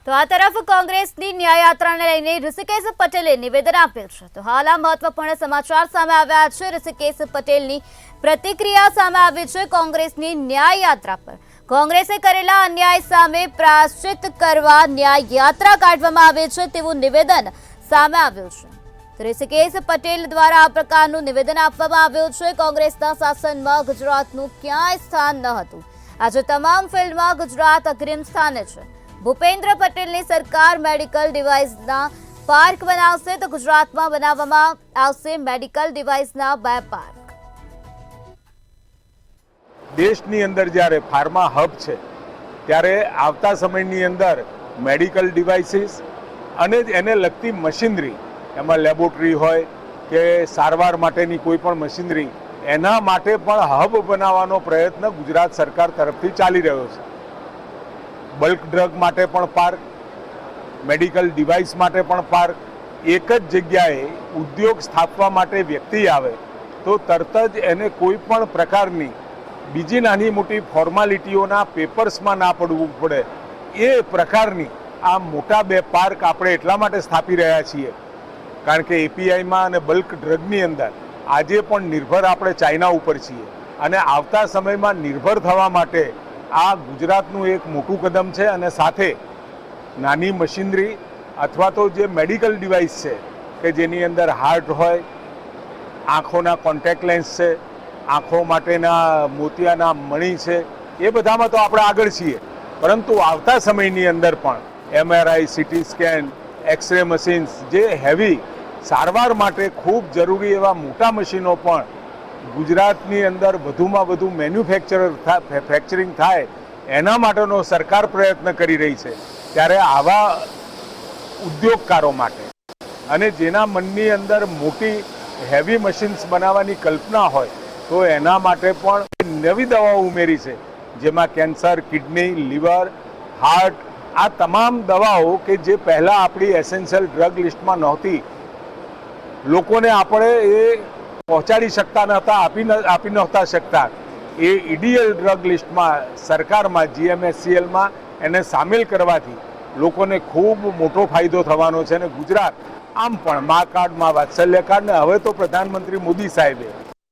તો આ તરફ કોંગ્રેસની ન્યાયયાત્રાને લઈને ઋષિકેશ પટેલે નિવેદન આપ્યું છે। તો હાલ આ મહત્વપૂર્ણ સમાચાર સામે આવ્યા છે। ઋષિકેશ પટેલની પ્રતિક્રિયા સામે આવી છે કોંગ્રેસની ન્યાયયાત્રા પર। કોંગ્રેસે કરેલા અન્યાય સામે પ્રાયશ્ચિત કરવા ન્યાયયાત્રા કાઢવામાં આવે છે તેવું નિવેદન સામે આવ્યું છે। તો ઋષિકેશ પટેલ દ્વારા આ પ્રકારનું નિવેદન આપવામાં આવ્યું છે। કોંગ્રેસના શાસનમાં ગુજરાતનું ક્યાંય સ્થાન ન હતું। આજે તમામ ફિલ્ડમાં ગુજરાત અગ્રીમ સ્થાને છે। ભૂપેન્દ્ર પટેલની સરકાર મેડિકલ ડિવાઇસના પાર્ક બનાવશે તો ગુજરાતમાં બનાવવામાં આવશે મેડિકલ ડિવાઇસના 2 પાર્ક। દેશની અંદર જ્યારે ફાર્મા હબ છે ત્યારે આવતા સમયની અંદર મેડિકલ ડિવાઇસીસ અને એને લગતી મશીનરી, એમાં લેબોરેટરી હોય કે સારવાર માટેની કોઈ પણ મશીનરી, એના માટે પણ હબ બનાવવાનો પ્રયત્ન ગુજરાત સરકાર તરફથી ચાલી રહ્યો છે। બલ્ક ડ્રગ માટે પણ પાર્ક, મેડિકલ ડિવાઇસ માટે પણ પાર્ક। એક જ જગ્યાએ ઉદ્યોગ સ્થાપવા માટે વ્યક્તિ આવે તો તરત જ એને કોઈ પણ પ્રકારની બીજી નાની મોટી ફોર્માલિટીઓના પેપર્સમાં ના પડવું પડે, એ પ્રકારની આ મોટા 2 પાર્ક આપણે એટલા માટે સ્થાપી રહ્યા છીએ કારણ કે એપીઆઈમાં અને બલ્ક ડ્રગની અંદર આજે પણ નિર્ભર આપણે ચાઇના ઉપર છીએ અને આવતા સમયમાં નિર્ભર થવા માટે આ ગુજરાતનું એક મોટું કદમ છે। અને સાથે નાની મશીનરી અથવા તો જે મેડિકલ ડિવાઇસ છે કે જેની અંદર હાર્ટ હોય, આંખોના કોન્ટેક્ટ લેન્સ છે, આંખો માટેના મોતિયાના મણી છે, એ બધામાં તો આપણે આગળ છીએ, પરંતુ આવતા સમયની અંદર પણ MRI, CT scan, X ray machines, જે હેવી સારવાર માટે ખૂબ જરૂરી એવા મોટા મશીનો પણ ગુજરાતની અંદર વધુમાં વધુ મેન્યુફેક્ચરિંગ થાય એના માટેનો સરકાર પ્રયત્ન કરી રહી છે। ત્યારે આવા ઉદ્યોગકારો માટે અને જેના મનની અંદર મોટી હેવી મશીન્સ બનાવવાની કલ્પના હોય તો એના માટે પણ નવી દવાઓ ઉમેરી છે, જેમાં કેન્સર, કિડની, લીવર, હાર્ટ, આ તમામ દવાઓ કે જે પહેલાં આપણી એસેન્શિયલ ડ્રગ લિસ્ટમાં નહોતી, લોકોને આપણે એ પહોંચાડી શકતા નહોતા, આપી નહોતા શકતા, એ ઈડીએલ ડ્રગ લિસ્ટમાં સરકારમાં જીએમએસસીએલમાં એને સામેલ કરવાથી લોકોને ખૂબ મોટો ફાયદો થવાનો છે। અને ગુજરાત આમ પણ મા કાર્ડ, મા વાત્સલ્ય કાર્ડ ને હવે તો પ્રધાનમંત્રી મોદી સાહેબે